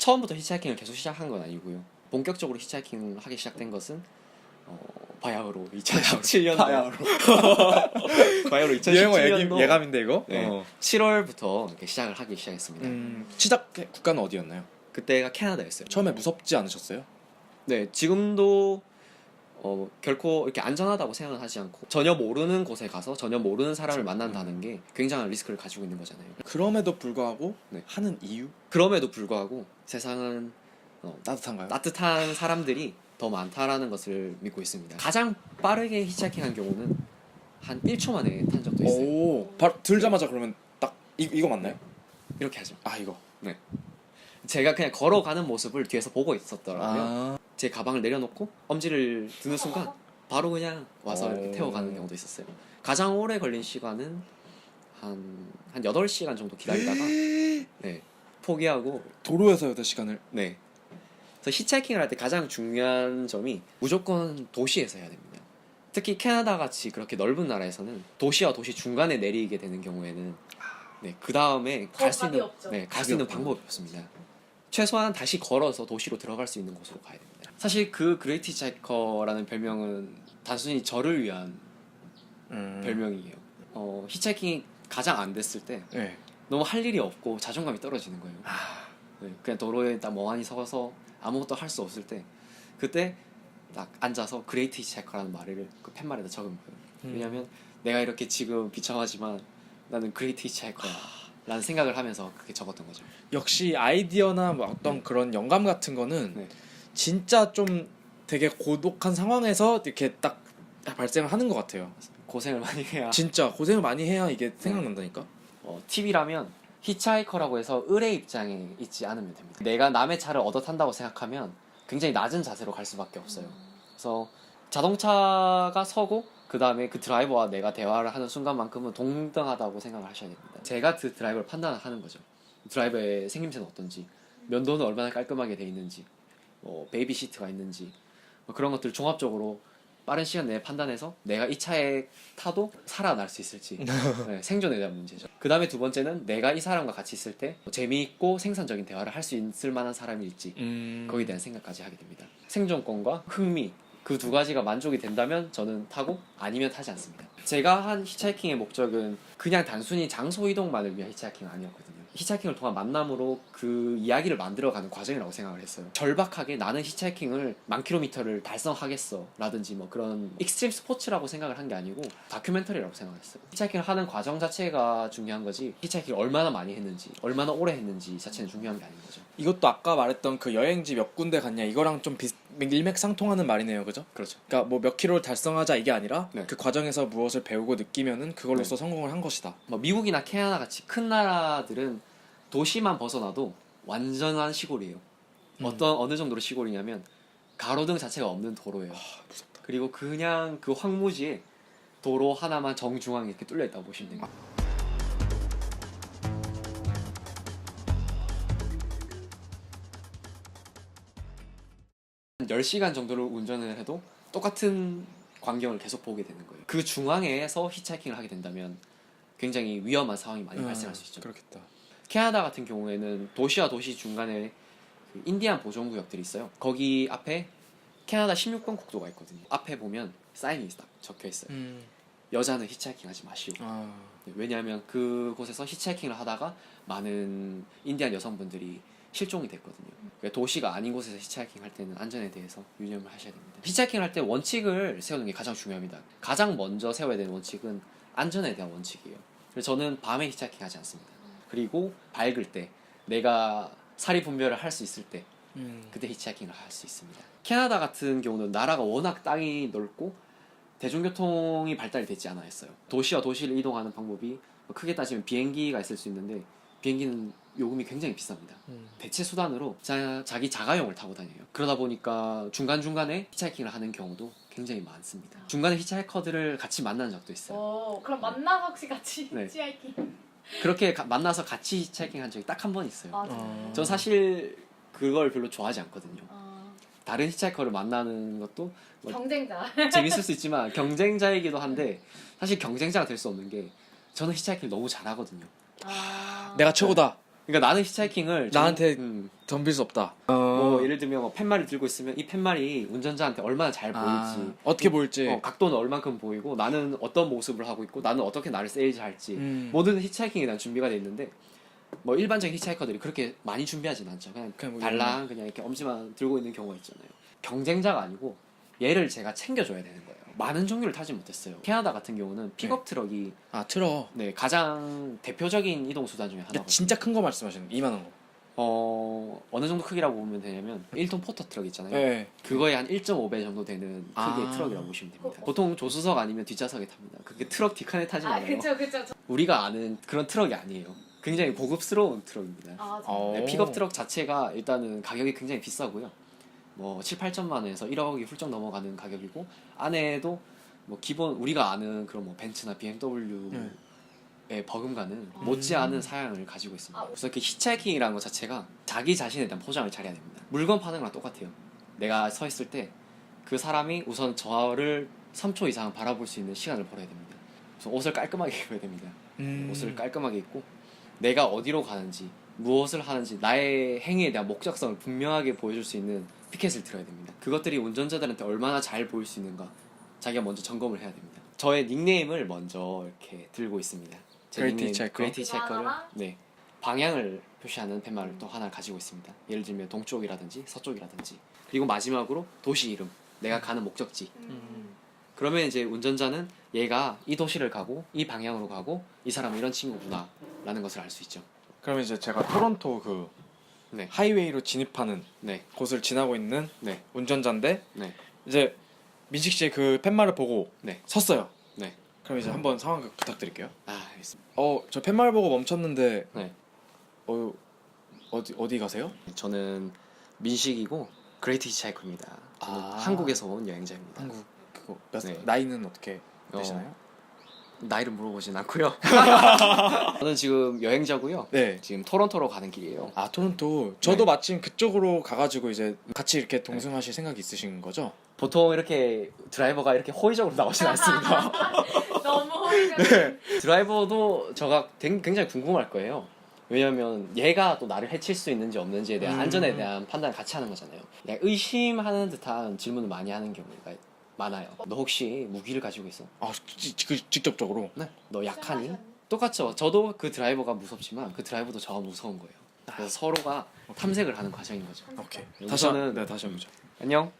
처음부터 히치하이킹을 계속 시작한 건 아니고요. 본격적으로 히치하이킹을 하기 시작된 것은 바야흐로 2017년도 바야흐로 2017년도 예감인데 이거? 네, 7월부터 이렇게 시작을 하기 시작했습니다. 시작 국가는 어디였나요? 그때가 캐나다였어요. 처음에 무섭지 않으셨어요? 네, 지금도 결코 이렇게 안전하다고 생각은 하지 않고 전혀 모르는 곳에 가서 전혀 모르는 사람을 만난다는 게 굉장한 리스크를 가지고 있는 거잖아요. 그럼에도 불구하고 네. 하는 이유? 그럼에도 불구하고 세상은 따뜻한가요? 따뜻한 사람들이 더 많다라는 것을 믿고 있습니다. 가장 빠르게 히치하이킹한 경우는 한 1초 만에 탄 적도 있어요. 오, 바로 들자마자 그러면 딱 이거 맞나요? 이렇게 하죠. 아 이거. 네. 제가 그냥 걸어가는 모습을 뒤에서 보고 있었더라고요. 아. 제 가방을 내려놓고 엄지를 드는 순간 바로 그냥 와서 이렇게 태워가는 경우도 있었어요. 가장 오래 걸린 시간은 한 8시간 정도 기다리다가 네, 포기하고 도로에서 8시간을. 네. 그래서 히치하이킹을 할 때 가장 중요한 점이 무조건 도시에서 해야 됩니다. 특히 캐나다 같이 그렇게 넓은 나라에서는 도시와 도시 중간에 내리게 되는 경우에는 네, 그 다음에 갈 수 있는 갈 수 있는 방법이 없습니다. 최소한 다시 걸어서 도시로 들어갈 수 있는 곳으로 가야 됩니다. 사실 그 그레이트 히치하이커라는 별명은 단순히 저를 위한 별명이에요. 히치하이킹이 가장 안 됐을 때 네. 너무 할 일이 없고 자존감이 떨어지는 거예요. 네, 그냥 도로에 딱 멍하니 서서 아무것도 할 수 없을 때 그때 딱 앉아서 그레이트 히치하이커라는 말을 그 팻말에다 적은 거예요. 왜냐면 내가 이렇게 지금 비참하지만 나는 그레이트 히치하이커야 라는 생각을 하면서 그렇게 적었던 거죠. 역시 아이디어나 뭐 어떤 그런 영감 같은 거는 네. 진짜 좀 되게 고독한 상황에서 이렇게 딱 발생을 하는 것 같아요. 고생을 많이 해야 진짜 고생을 많이 해야 이게 생각난다니까. 팁이라면 히치하이커라고 해서 을의 입장에 있지 않으면 됩니다. 내가 남의 차를 얻어 탄다고 생각하면 굉장히 낮은 자세로 갈 수밖에 없어요. 그래서 자동차가 서고 그 다음에 그 드라이버와 내가 대화를 하는 순간만큼은 동등하다고 생각을 하셔야 됩니다. 제가 그 드라이버를 판단하는 거죠. 드라이버의 생김새는 어떤지, 면도는 얼마나 깔끔하게 돼 있는지, 베이비 시트가 있는지 그런 것들을 종합적으로 빠른 시간 내에 판단해서 내가 이 차에 타도 살아날 수 있을지 네, 생존에 대한 문제죠. 그 다음에 두 번째는 내가 이 사람과 같이 있을 때 재미있고 생산적인 대화를 할 수 있을 만한 사람일지 거기에 대한 생각까지 하게 됩니다. 생존권과 흥미 그 두 가지가 만족이 된다면 저는 타고 아니면 타지 않습니다. 제가 한 히치하이킹의 목적은 그냥 단순히 장소 이동만을 위한 히치하이킹은 아니었거든요. 히치하이킹을 통한 만남으로 그 이야기를 만들어가는 과정이라고 생각을 했어요. 절박하게 나는 히치하이킹을 1000km를 달성하겠어 라든지 뭐 그런 익스트림 스포츠라고 생각을 한 게 아니고 다큐멘터리라고 생각했어요. 히치하이킹을 하는 과정 자체가 중요한 거지 히치하이킹을 얼마나 많이 했는지 얼마나 오래 했는지 자체는 중요한 게 아닌 거죠. 이것도 아까 말했던 그 여행지 몇 군데 갔냐 이거랑 좀 일맥상통하는 말이네요, 그죠? 그렇죠. 그러니까 뭐 몇 킬로를 달성하자 이게 아니라 네. 그 과정에서 무엇을 배우고 느끼면은 그걸로써 네. 성공을 한 것이다. 뭐 미국이나 캐나다 같이 큰 나라들은 도시만 벗어나도 완전한 시골이에요. 어느 정도로 시골이냐면 가로등 자체가 없는 도로예요. 무섭다. 그리고 그냥 그 황무지에 도로 하나만 정중앙에 이렇게 뚫려 있다고 보시면 됩니다. 10시간 정도를 운전을 해도 똑같은 광경을 계속 보게 되는 거예요. 그 중앙에서 히치하이킹을 하게 된다면 굉장히 위험한 상황이 많이 발생할 수 있죠. 그렇겠다. 캐나다 같은 경우에는 도시와 도시 중간에 그 인디안 보존구역들이 있어요. 거기 앞에 캐나다 16번 국도가 있거든요. 앞에 보면 사인이 딱 적혀 있어요. 여자는 히치하이킹 하지 마시고. 왜냐하면 그곳에서 히치하이킹을 하다가 많은 인디안 여성분들이 실종이 됐거든요. 그러니까 도시가 아닌 곳에서 히치하이킹 할 때는 안전에 대해서 유념을 하셔야 됩니다. 히치하이킹 할 때 원칙을 세우는 게 가장 중요합니다. 가장 먼저 세워야 되는 원칙은 안전에 대한 원칙이에요. 그래서 저는 밤에 히치하이킹 하지 않습니다. 그리고 밝을 때 내가 사리 분별을 할 수 있을 때 그때 히치하이킹을 할 수 있습니다. 캐나다 같은 경우는 나라가 워낙 땅이 넓고 대중교통이 발달이 되지 않아 있어요. 도시와 도시를 이동하는 방법이 크게 따지면 비행기가 있을 수 있는데 비행기는 요금이 굉장히 비쌉니다. 대체 수단으로 자기 자가용을 타고 다녀요. 그러다 보니까 중간중간에 히치하이킹을 하는 경우도 굉장히 많습니다. 중간에 히치하이커들을 같이 만난 적도 있어요. 그럼 만나서 혹시 같이 네. 히치하이킹? 그렇게 만나서 같이 히치하이킹 한 적이 딱 한 번 있어요. 전 사실 그걸 별로 좋아하지 않거든요. 다른 히치하이커를 만나는 것도 뭐 경쟁자. 재밌을 수 있지만 경쟁자이기도 한데 사실 경쟁자가 될 수 없는 게 저는 히치하이킹을 너무 잘하거든요. 내가 최고다. 그러니까 나는 히치하이킹을 나한테 덤빌 수 없다. 뭐 예를 들면 뭐 팻말을 들고 있으면 이 팻말이 운전자한테 얼마나 잘 보일지, 어떻게 보일지. 각도는 얼만큼 보이고 나는 어떤 모습을 하고 있고 나는 어떻게 나를 세일즈 할지 모든 히치하이킹에 대한 준비가 돼 있는데 뭐 일반적인 히치하이커들이 그렇게 많이 준비하진 않죠. 그냥 뭐 달랑 그냥 이렇게 엄지만 들고 있는 경우가 있잖아요. 경쟁자가 아니고 얘를 제가 챙겨줘야 되는 거예요. 많은 종류를 타지 못했어요. 캐나다 같은 경우는 픽업 트럭이 트럭. 네, 가장 대표적인 이동 수단 중에 하나거든요. 진짜 큰 거 말씀하시는 거, 이만한 거. 어느 정도 크기라고 보면 되냐면 1톤 포터 트럭 있잖아요. 네. 그거의 한 1.5배 정도 되는 크기의 아. 트럭이라고 보시면 됩니다. 보통 조수석 아니면 뒷좌석에 탑니다. 그게 트럭 뒷칸에 타지 않아요. 그쵸. 우리가 아는 그런 트럭이 아니에요. 굉장히 고급스러운 트럭입니다. 네, 픽업 트럭 자체가 일단은 가격이 굉장히 비싸고요. 뭐 7, 8천만 원에서 1억이 훌쩍 넘어가는 가격이고 안에도 뭐 기본 우리가 아는 그런 뭐 벤츠나 BMW의 버금가는 못지않은 사양을 가지고 있습니다. 그래서 그 히치하이킹이라는 것 자체가 자기 자신에 대한 포장을 잘해야 됩니다. 물건 파는 거랑 똑같아요. 내가 서 있을 때 그 사람이 우선 저를 3초 이상 바라볼 수 있는 시간을 벌어야 됩니다. 그래서 옷을 깔끔하게 입어야 됩니다. 옷을 깔끔하게 입고 내가 어디로 가는지 무엇을 하는지 나의 행위에 대한 목적성을 분명하게 보여줄 수 있는 피켓을 들어야 됩니다. 그것들이 운전자들한테 얼마나 잘 보일 수 있는가 자기가 먼저 점검을 해야 됩니다. 저의 닉네임을 먼저 이렇게 들고 있습니다. 제 그레이트 닉네임, 히치하이커? 그레이트 히치하이커를 네, 방향을 표시하는 팻말을 또 하나 가지고 있습니다. 예를 들면 동쪽이라든지 서쪽이라든지 그리고 마지막으로 도시 이름, 내가 가는 목적지. 그러면 이제 운전자는 얘가 이 도시를 가고 이 방향으로 가고 이 사람은 이런 친구구나 라는 것을 알 수 있죠. 그러면 이제 제가 토론토 그 네. 하이웨이로 진입하는 네. 곳을 지나고 있는 네. 운전자인데 네. 이제 민식 씨의 그 팻말을 보고 네. 섰어요. 네. 그럼 이제 한번 상황 부탁드릴게요. 알겠습니다. 저 팻말 보고 멈췄는데 네. 어디 가세요? 저는 민식이고 그레이트 히치하이커입니다. 저는 한국에서 온 여행자입니다. 한국 그거 네. 나이는 어떻게 되시나요? 나이를 물어보진 않고요. 저는 지금 여행자고요. 네. 지금 토론토로 가는 길이에요. 토론토. 저도 네. 마침 그쪽으로 가가지고 이제 같이 이렇게 동승하실 생각이 있으신 거죠? 보통 이렇게 드라이버가 이렇게 호의적으로 나오진 않습니다. 너무 호의가. 네. 드라이버도 저가 굉장히 궁금할 거예요. 왜냐면 얘가 또 나를 해칠 수 있는지 없는지에 대한 안전에 대한 판단을 같이 하는 거잖아요. 그냥 의심하는 듯한 질문을 많이 하는 경우가 많아요. 너 혹시 무기를 가지고 있어? 직접적으로? 네. 너 약하니? 똑같죠. 저도 그 드라이버가 무섭지만 그 드라이버도 저가 무서운 거예요. 그래서 서로가 탐색을 하는 과정인 거죠. 오케이. 다시 다시 한번 보죠. 안녕.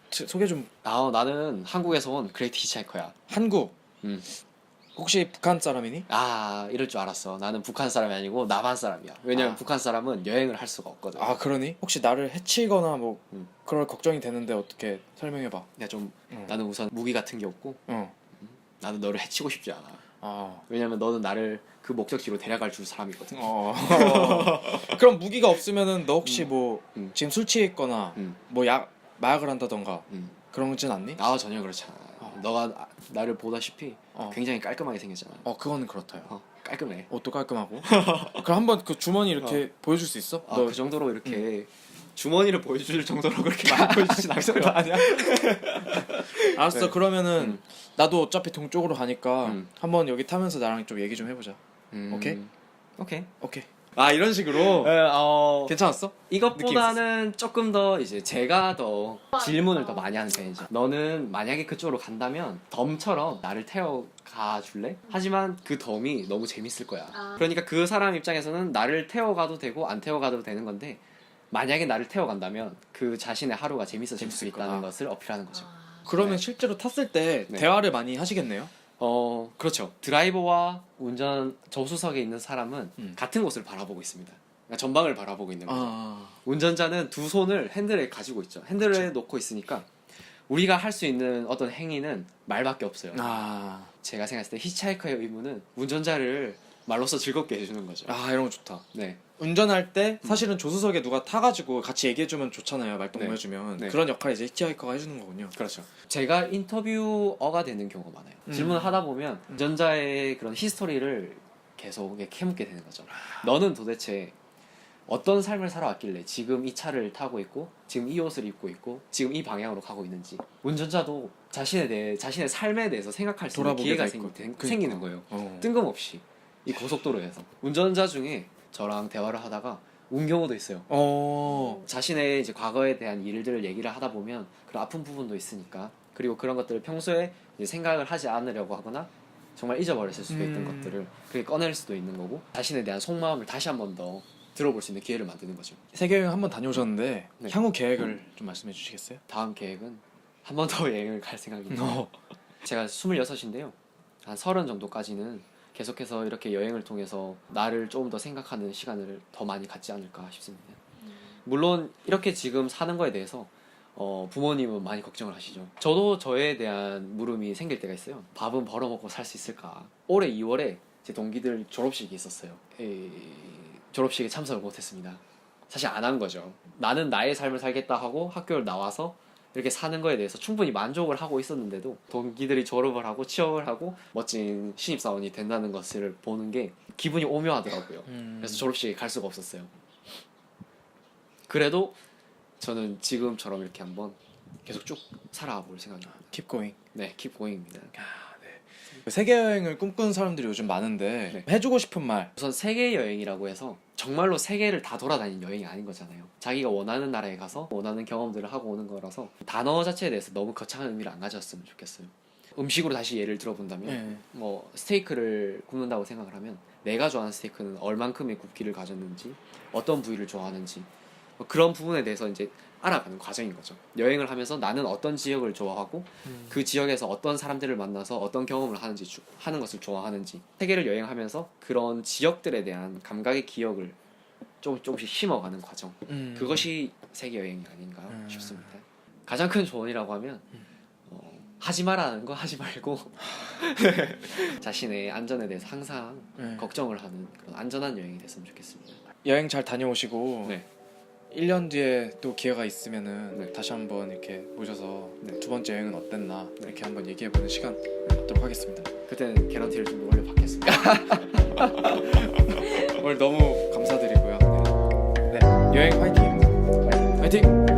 소개 좀. 나는 한국에서 온 그레이트 히치하이커야. 한국. 음. 혹시 북한 사람이니? 이럴 줄 알았어. 나는 북한 사람이 아니고 남한 사람이야. 왜냐면 아. 북한 사람은 여행을 할 수가 없거든. 그러니? 혹시 나를 해치거나 뭐 음. 그럴 걱정이 되는데 어떻게 설명해봐. 나는 우선 무기 같은 게 없고 나는 너를 해치고 싶지 않아. 왜냐면 너는 나를 그 목적지로 데려갈 줄 사람이거든. 그럼 무기가 없으면은 너 혹시 뭐 지금 술 취해 있거나 뭐 마약을 한다던가 그런 거진 않니? 전혀 그렇지 않아. 너가 나를 보다시피 굉장히 깔끔하게 생겼잖아. 그거는 그렇다요. 깔끔해. 옷도 깔끔하고. 그럼 한번 그 주머니 이렇게 보여줄 수 있어? 그 정도로 이렇게 주머니를 보여줄 정도로 그렇게 많이 보여주진 않고요. 아니야? 알았어. 네. 그러면은 나도 어차피 동쪽으로 가니까 한번 여기 타면서 나랑 좀 얘기 좀 해보자. 오케이? 오케이. 이런 식으로. 괜찮았어? 이것보다는 조금 더 이제 제가 더 질문을 더 많이 하는 편이죠. 너는 만약에 그쪽으로 간다면 덤처럼 나를 태워가 줄래? 하지만 그 덤이 너무 재밌을 거야. 그러니까 그 사람 입장에서는 나를 태워가도 되고 안 태워가도 되는 건데 만약에 나를 태워간다면 그 자신의 하루가 재밌어질 수 있다는 것을 어필하는 거죠. 그러면 실제로 탔을 때 대화를 많이 하시겠네요? 그렇죠. 드라이버와 조수석에 있는 사람은 같은 곳을 바라보고 있습니다. 그러니까 전방을 바라보고 있는 거죠. 운전자는 두 손을 핸들에 가지고 있죠. 핸들에 놓고 있으니까 우리가 할 수 있는 어떤 행위는 말밖에 없어요. 제가 생각했을 때 히치하이커의 의무는 운전자를 말로써 즐겁게 해주는 거죠. 이런 거 좋다. 네. 운전할 때 사실은 조수석에 누가 타가지고 같이 얘기해주면 좋잖아요. 말동무해주면. 네. 그런 역할을 이제 히치하이커가 해주는 거군요. 그렇죠. 제가 인터뷰어가 되는 경우가 많아요. 질문을 하다 보면 운전자의 그런 히스토리를 계속 캐묻게 되는 거죠. 너는 도대체 어떤 삶을 살아왔길래 지금 이 차를 타고 있고 지금 이 옷을 입고 있고 지금 이 방향으로 가고 있는지. 운전자도 자신의 삶에 대해서 생각할 수 있는 기회가 생기는 거예요. 뜬금없이 이 고속도로에서 운전자 중에 저랑 대화를 하다가 운 경우도 있어요. 자신의 이제 과거에 대한 일들을 얘기를 하다 보면 그런 아픈 부분도 있으니까, 그리고 그런 것들을 평소에 이제 생각을 하지 않으려고 하거나 정말 잊어버렸을 수도 있던 것들을 그렇게 꺼낼 수도 있는 거고, 자신에 대한 속마음을 다시 한 번 더 들어볼 수 있는 기회를 만드는 거죠. 세계여행 한번 다녀오셨는데 네. 향후 계획을 좀 말씀해 주시겠어요? 다음 계획은 한 번 더 여행을 갈 생각입니다. 제가 26인데요. 한 30 정도까지는 계속해서 이렇게 여행을 통해서 나를 조금 더 생각하는 시간을 더 많이 갖지 않을까 싶습니다. 물론 이렇게 지금 사는 거에 대해서 부모님은 많이 걱정을 하시죠. 저도 저에 대한 물음이 생길 때가 있어요. 밥은 벌어먹고 살 수 있을까? 올해 2월에 제 동기들 졸업식이 있었어요. 졸업식에 참석을 못했습니다. 사실 안 한 거죠. 나는 나의 삶을 살겠다 하고 학교를 나와서 이렇게 사는 거에 대해서 충분히 만족을 하고 있었는데도 동기들이 졸업을 하고 취업을 하고 멋진 신입사원이 된다는 것을 보는 게 기분이 오묘하더라고요. 그래서 졸업식에 갈 수가 없었어요. 그래도 저는 지금처럼 이렇게 한번 계속 쭉 살아볼 생각입니다. Keep going. 네, keep going입니다. 세계여행을 꿈꾸는 사람들이 요즘 많은데 해주고 싶은 말. 우선 세계 여행이라고 해서 정말로 세계를 다 돌아다니는 여행이 아닌 거잖아요. 자기가 원하는 나라에 가서 원하는 경험들을 하고 오는 거라서 단어 자체에 대해서 너무 거창한 의미를 안 가졌으면 좋겠어요. 음식으로 다시 예를 들어본다면 뭐 스테이크를 굽는다고 생각을 하면 내가 좋아하는 스테이크는 얼만큼의 굽기를 가졌는지, 어떤 부위를 좋아하는지, 뭐 그런 부분에 대해서 이제 알아가는 과정인 거죠. 여행을 하면서 나는 어떤 지역을 좋아하고 그 지역에서 어떤 사람들을 만나서 어떤 경험을 하는지 하는 것을 좋아하는지, 세계를 여행하면서 그런 지역들에 대한 감각의 기억을 조금씩 심어가는 과정, 그것이 세계 여행이 아닌가 싶습니다. 가장 큰 조언이라고 하면 하지 말라는 거 하지 말고 자신의 안전에 대해서 항상 걱정을 하는 그런 안전한 여행이 됐으면 좋겠습니다. 여행 잘 다녀오시고 네. 1년 뒤에 또 기회가 있으면은 다시 한번 이렇게 모셔서 두 번째 여행은 어땠나 이렇게 한번 얘기해보는 시간 갖도록 하겠습니다. 그때는 개런티를 좀 올려 받겠습니다. 오늘 너무 감사드리고요. 네, 여행 화이팅! 화이팅!